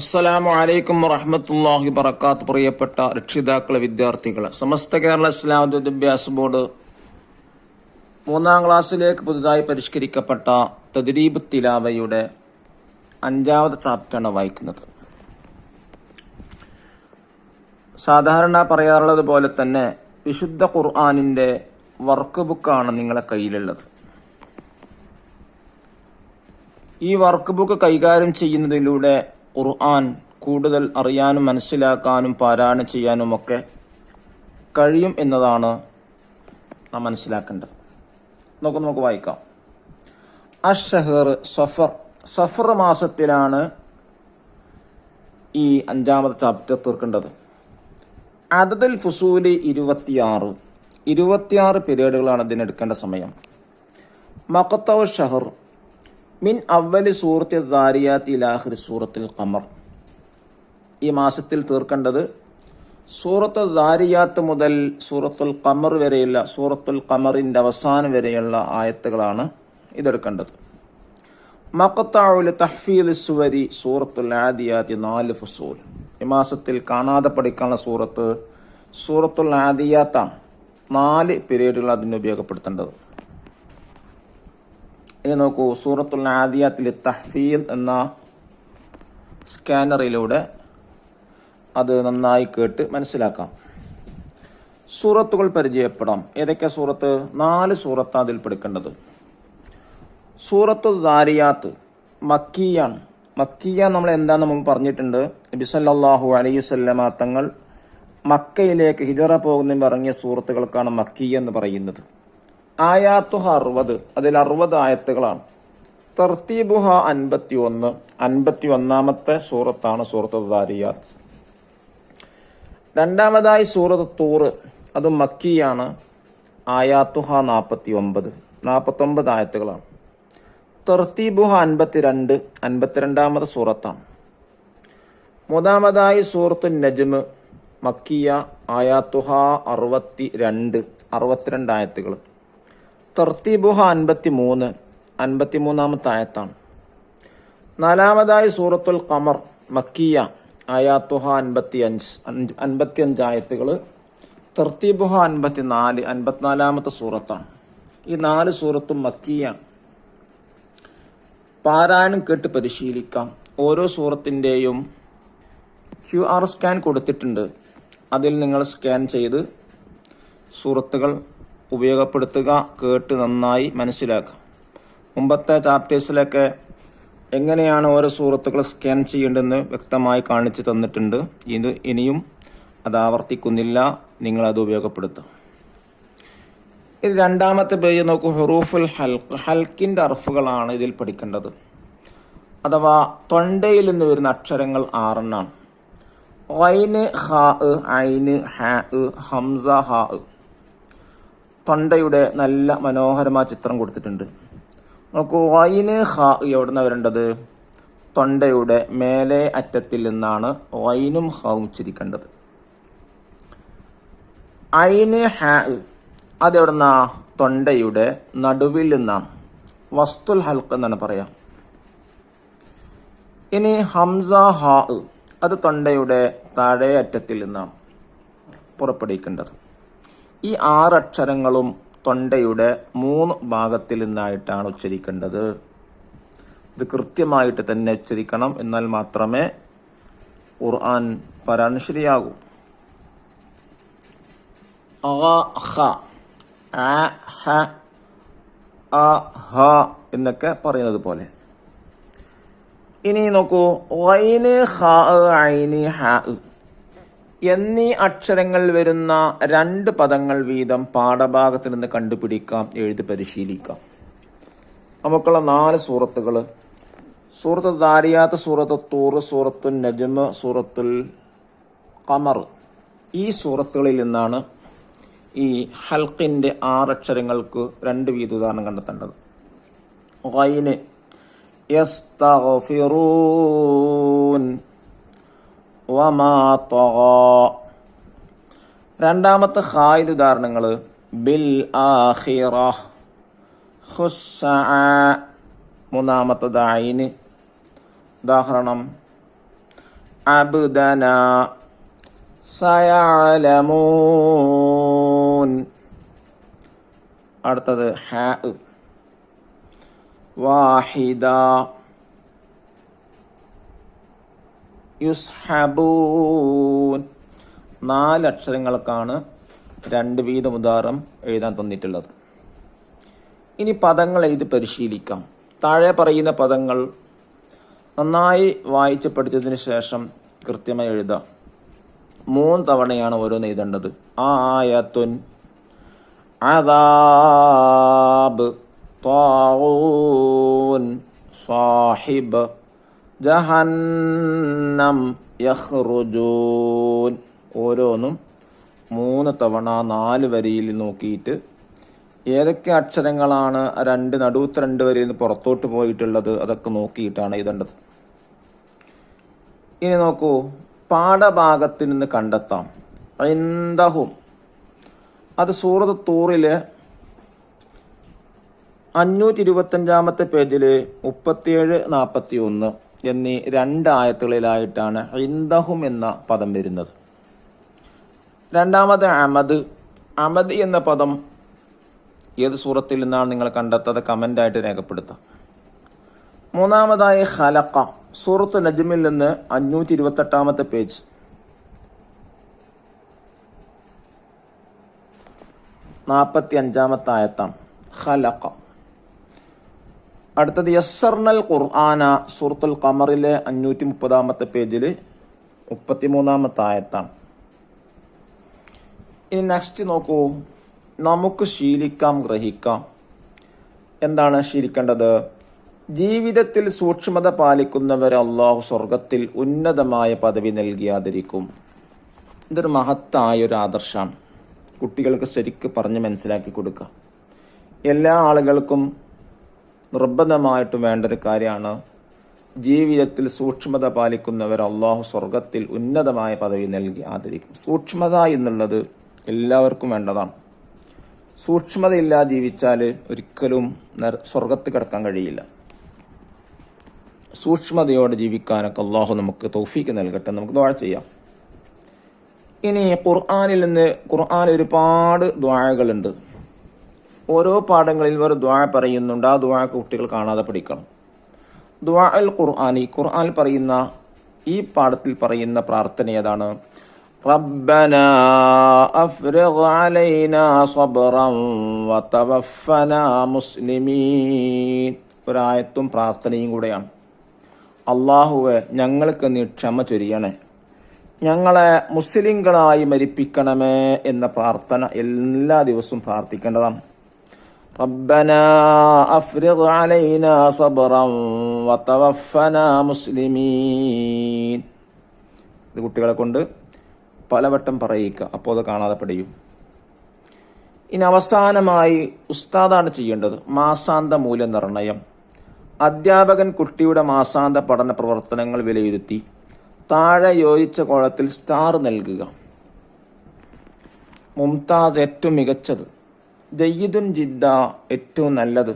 അസ്സലാമു അലൈക്കും വറഹ്മത്തുള്ളാഹി വബറകാത്ത്. പ്രിയപ്പെട്ട രക്ഷിതാക്കളെ, വിദ്യാർത്ഥികളെ, സമസ്ത കേരള ഇസ്ലാമിക വിദ്യാഭ്യാസ ബോർഡ് 3ാം ക്ലാസ്സിലേക്ക് പുതുതായി പരിഷ്കരിക്കപ്പെട്ട തദ്രീബ് തിലാവയുടെ 5ാമത്തെ ചാപ്റ്ററാണ് വായിക്കുന്നത്. സാധാരണ പറയാറുള്ളത് പോലെ തന്നെ വിശുദ്ധ ഖുർആനിന്റെ വർക്ക് ബുക്കാണ് നിങ്ങളെ കയ്യിലുള്ളത്. ഈ വർക്ക് ബുക്ക് കൈകാര്യം ചെയ്യുന്നതിലൂടെ ഖുർആൻ കൂടുതൽ അറിയാനും മനസ്സിലാക്കാനും പാരായണം ചെയ്യാനുമൊക്കെ കഴിയും എന്നതാണ് നാം മനസ്സിലാക്കേണ്ടത്. നമുക്ക് വായിക്കാം. അഷ്ഹർ സഫർ മാസത്തിലാണ് ഈ 5ാമത്തെ ചാപ്റ്റർ തീർക്കേണ്ടത്. അദദുൽ ഫുസൂലി 26 പീരീഡുകളാണ് ഇതിനെടുക്കേണ്ട സമയം. മഖ്തഉ ഷഹർ മിൻ അവലി സൂറത്തി ദാരിയാത്തി ഇലാഖിരി സൂറത്തുൽ ഖമർ. ഈ മാസത്തിൽ തീർക്കേണ്ടത് സൂറത്തുൽ ദാരിയാത്ത് മുതൽ സൂറത്തുൽ ഖമർ വരെയുള്ള സൂറത്തുൽ ഖമറിൻ്റെ അവസാനം വരെയുള്ള ആയത്തുകളാണ് ഇതെടുക്കേണ്ടത്. മഖ്തഉൽ തഹ്ഫീദ് സുവരി സൂറത്തുൽ ആദിയാത്തി 4 ഫുസൂൽ. ഈ മാസത്തിൽ കാണാതെ പഠിക്കാനുള്ള സൂറത്തുൽ ആദിയാത്താണ്. 4 പീരീഡുകൾ അതിന് ഉപയോഗപ്പെടുത്തേണ്ടത്. ഇനി നോക്കൂ, സൂറത്തുൽ ആദിയാത്തിൽ തഹ്ഫീദ് എന്ന സ്കാനറിലൂടെ അത് നന്നായി കേട്ട് മനസ്സിലാക്കാം. സൂറത്തുകൾ പരിചയപ്പെടാം. ഏതൊക്കെ സൂറത്ത്? 4 സൂറത്താണ് അതിൽ പഠിക്കേണ്ടത്. സൂറത്തുൽ ദാരിയാത്ത് മക്കിയാണ്. മക്കിയ നമ്മൾ എന്താണെന്ന് നമ്മൾ പറഞ്ഞിട്ടുണ്ട്. നബി സല്ലല്ലാഹു അലൈഹി വസല്ലമ തങ്ങൾ മക്കയിലേക്ക് ഹിജറ പോകുന്നതിന് ഇറങ്ങിയ സൂറത്തുകൾക്കാണ് മക്കിയ എന്ന് പറയുന്നത്. ആയാത്തുഹ 60, അതിൽ 60 ആയത്തുകളാണ്. തർത്തീബുഹ 51, 51ാമത്തെ സൂറത്താണ് സൂറത്തുൽ ദാരിയാത്ത്. രണ്ടാമതായി സൂറത്ത് തൂർ, അത് മക്കിയാണ്. ആയാത്തുഹ 49 ആയത്തുകളാണ്. തർത്തീബുഹ 52, 52ാമത്തെ സൂറത്താണ്. മൂന്നാമതായി സൂറത്തു നജ്മ് മക്കിയ, ആയാത്തുഹ 62 ആയത്തുകൾ. തർത്തീബുഹ 53, 53ാമത്തെ ആയത്താണ്. നാലാമതായി സൂറത്തുൽ ഖമർ മക്കിയ, ആയാത്തുഹ 55 ആയത്തുകൾ. തർത്തീബുഹ 54, 54ാമത്തെ സൂറത്താണ്. ഈ 4 സൂറത്തും മക്കിയാണ്. പാരായണം കേട്ട് പരിശീലിക്കാം. ഓരോ സൂറത്തിൻ്റെയും QR സ്കാൻ കൊടുത്തിട്ടുണ്ട്. അതിൽ നിങ്ങൾ സ്കാൻ ചെയ്ത് സൂറത്തുകൾ ഉപയോഗപ്പെടുത്തുക, കേട്ട് നന്നായി മനസ്സിലാക്കുക. മുമ്പത്തെ ചാപ്റ്റേഴ്സിലൊക്കെ എങ്ങനെയാണ് ഓരോ സൂറത്തുകൾ സ്കാൻ ചെയ്യേണ്ടതെന്ന് വ്യക്തമായി കാണിച്ചു തന്നിട്ടുണ്ട്. ഇനിയും അത് ആവർത്തിക്കുന്നില്ല, നിങ്ങളത് ഉപയോഗപ്പെടുത്തുക. ഇത് 2ാമത്തെ പേജ് നോക്കൂ. ഹുറൂഫുൽ ഹൽക്ക്, ഹൽക്കിൻ്റെ അർഫുകളാണ് ഇതിൽ പഠിക്കേണ്ടത്. അഥവാ തൊണ്ടയിൽ നിന്ന് വരുന്ന അക്ഷരങ്ങൾ 6 ഖൈന്, ഖാ, ഐന്, ഹാ, ഹംസ, ഹാ. തൊണ്ടയുടെ നല്ല മനോഹരമായ ചിത്രം കൊടുത്തിട്ടുണ്ട്. നോക്കൂ, ഖൈന്, ഖാ എവിടുന്ന വരേണ്ടത്? തൊണ്ടയുടെ മേലെ അറ്റത്തിൽ നിന്നാണ് ഖൈനും ഖാവും ഉച്ചരിക്കേണ്ടത്. ഐന്, ഹാ അതെവിടുന്ന? തൊണ്ടയുടെ നടുവിൽ നിന്നാണ്. വസ്തുൽ ഹൽക്ക് എന്നാണ് പറയാം. ഇനി ഹംസ, ഹാ അത് തൊണ്ടയുടെ താഴെ അറ്റത്തിൽ നിന്നാണ് പുറപ്പെടുവിക്കേണ്ടത്. ഈ 6 അക്ഷരങ്ങളും തൊണ്ടയുടെ 3 ഭാഗത്തിൽ നിന്നായിട്ടാണ് ഉച്ചരിക്കേണ്ടത്. ഇത് കൃത്യമായിട്ട് തന്നെ ഉച്ചരിക്കണം, എന്നാൽ മാത്രമേ ഖുർആൻ പാരായണം ശരിയാകൂ. എന്നൊക്കെ പറയുന്നത് പോലെ. ഇനി നോക്കൂ, ഖൈന്, ഖാ, ഐന്, ഹാ എന്നീ അക്ഷരങ്ങൾ വരുന്ന 2 പദങ്ങൾ വീതം പാഠഭാഗത്ത് നിന്ന് കണ്ടുപിടിക്കാം, എഴുതി പരിശീലിക്കാം. നമുക്കുള്ള 4 സൂറത്തുകൾ: സൂറത്തുൽ ദാരിയാത്ത്, സൂറത്തുൽ തൂർ, സൂറത്തുൽ നജ്മ്, സൂറത്തുൽ ഖമർ. ഈ സൂറത്തുകളിൽ നിന്നാണ് ഈ ഹൽക്കിൻ്റെ 6 അക്ഷരങ്ങൾക്ക് 2 വീത ഉദാഹരണം കണ്ടെത്തേണ്ടത്. ഖൈന് യസ്തഗ്ഫിറൂൻ വമാ തഗാ. രണ്ടാമത്തെ ഖായിൻ്റെ ഉദാഹരണങ്ങൾ ബിൽ ആഖിറ, ഖുസ്സഅ. മൂന്നാമത്തത് ഐന്, ഉദാഹരണം അബ്ദന സയഅലമൂൻ. അടുത്തത് ഹാ വാഹിദ യുസ്ഹബൂൻ. 4 അക്ഷരങ്ങൾക്കാണ് 2 വീതം ഉദാഹരണം എഴുതാൻ തന്നിട്ടുള്ളത്. ഇനി പദങ്ങൾ എഴുതി പരിശീലിക്കാം. താഴെ പറയുന്ന പദങ്ങൾ നന്നായി വായിച്ച് പഠിച്ചതിന് ശേഷം കൃത്യമായി എഴുതാം. 3 തവണയാണ് ഓരോന്ന് എഴുതേണ്ടത്. ആയത്തുൻ, അദാബ്, ത്വാഊൻ, സാഹിബ്, ജഹന്നം, യഖ്റുജൂൻ. ഓരോന്നും 3 തവണ 4 വരിയിൽ നോക്കിയിട്ട് ഏതൊക്കെ അക്ഷരങ്ങളാണ് നടുവത്തെ 2 വരിയിൽ നിന്ന് പുറത്തോട്ട് പോയിട്ടുള്ളത് അതൊക്കെ നോക്കിയിട്ടാണ് എഴുതേണ്ടത്. ഇനി നോക്കൂ, പാഠഭാഗത്തിൽ നിന്ന് കണ്ടെത്താം. ഇൻദഹും, അത് സൂറത്ത് തൂറിലെ 525 പേജിൽ 37-41 എന്നീ 2 ആയത്തുകളിലായിട്ടാണ് ഇൻദഹും എന്ന പദം വരുന്നത്. രണ്ടാമത് അമദ്. അമദ് എന്ന പദം ഏത് സൂറത്തിൽ നിന്നാണ് നിങ്ങൾ കണ്ടെത്തത് കമൻ്റായിട്ട് രേഖപ്പെടുത്താം. മൂന്നാമതായി ഖലഖ, സൂറത്ത് നജ്മിൽ നിന്ന് 528 പേജ്. 45 ആയത്താണ് ഖലഖ. അടുത്തത് യസ്സർനൽ ഖുർആന, സൂറത്തുൽ ഖമറിലെ 530 പേജിൽ 33 ആയത്താണ്. ഇനി നെക്സ്റ്റ് നോക്കൂ, നമുക്ക് ശീലിക്കാം, ഗ്രഹിക്കാം. എന്താണ് ശീലിക്കേണ്ടത്? ജീവിതത്തിൽ സൂക്ഷ്മത പാലിക്കുന്നവരെ അള്ളാഹു സ്വർഗത്തിൽ ഉന്നതമായ പദവി നൽകിയാതിരിക്കും. ഇതൊരു മഹത്തായ ഒരു ആദർശമാണ്. കുട്ടികൾക്ക് ശരിക്ക് പറഞ്ഞ് മനസ്സിലാക്കി കൊടുക്കുക. എല്ലാ ആളുകൾക്കും നിർബന്ധമായിട്ടും വേണ്ടൊരു കാര്യമാണ്. ജീവിതത്തിൽ സൂക്ഷ്മത പാലിക്കുന്നവർ അള്ളാഹു സ്വർഗത്തിൽ ഉന്നതമായ പദവി നൽകിയാതിരിക്കും. സൂക്ഷ്മത എന്നുള്ളത് എല്ലാവർക്കും വേണ്ടതാണ്. സൂക്ഷ്മതയില്ലാതെ ജീവിച്ചാൽ ഒരിക്കലും സ്വർഗത്തിൽ കിടക്കാൻ കഴിയില്ല. സൂക്ഷ്മതയോടെ ജീവിക്കാനൊക്കെ അള്ളാഹു നമുക്ക് തൗഫീക്ക് നൽകട്ടെ. നമുക്ക് ദുആ ചെയ്യാം. ഇനി ഖുർആനിൽ ഒരുപാട് ദുആകളുണ്ട്. ഓരോ പാഠങ്ങളിൽ ഒരു ദുആ പറയുന്നുണ്ട്. ആ ദുആ കുട്ടികൾ കാണാതെ പഠിക്കണം. ദുആ അൽ ഖുർആനി, ഖുർആനിൽ പറയുന്ന ഈ പാഠത്തിൽ പറയുന്ന പ്രാർത്ഥന ഏതാണ്? റബ്ബനാ അഫ്രിഗ് അലൈനാ സബ്റൻ വതവഫനാ മുസ്ലിമീൻ. ഒരായത്തും പ്രാർത്ഥനയും കൂടെയാണ്. അല്ലാഹുവേ, ഞങ്ങൾക്ക് നീ ക്ഷമ ചൊരിയണേ, ഞങ്ങളെ മുസ്ലിങ്ങളായി മരിപ്പിക്കണമേ എന്ന പ്രാർത്ഥന എല്ലാ ദിവസവും പ്രാർത്ഥിക്കേണ്ടതാണ്. റബ്ബനാ അഫ്രിഗ് അലൈനാ സബ്റൻ വതവഫനാ മുസ്ലിമീൻ. ഇത് കുട്ടികളെ കൊണ്ട് പലവട്ടം പറയിക്കുക. അപ്പോൾ അത് കാണാതെ പഠിക്കും. ഇനി അവസാനമായി ഉസ്താദാണ് ചെയ്യേണ്ടത് മാസാന്ത മൂല്യനിർണ്ണയം. അധ്യാപകൻ കുട്ടിയുടെ മാസാന്ത പഠന പ്രവർത്തനങ്ങൾ വിലയിരുത്തി താഴെ യോജിച്ച കോളത്തിൽ സ്റ്റാർ നൽകുക. മുംതാസ് ഏറ്റവും മികച്ചത്, ജയ്യിദുൻ ജിദ്ദ ഏറ്റവും നല്ലത്,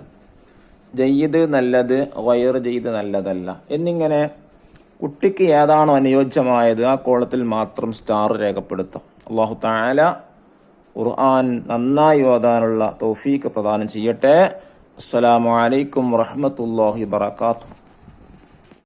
ജയ്യിദ് നല്ലത്, ഗൈർ ജയ്യിദ് നല്ലതല്ല എന്നിങ്ങനെ കുട്ടിക്ക് ഏതാണോ അനുയോജ്യമായത് ആ കോളത്തിൽ മാത്രം സ്റ്റാർ രേഖപ്പെടുത്താം. അല്ലാഹു തആല ഖുർആൻ നന്നായി ഓതാനുള്ള തൗഫീഖ് പ്രദാനം ചെയ്യട്ടെ. അസ്സലാമു അലൈക്കും വറഹ്മത്തുള്ളാഹി വബറകാതുഹു.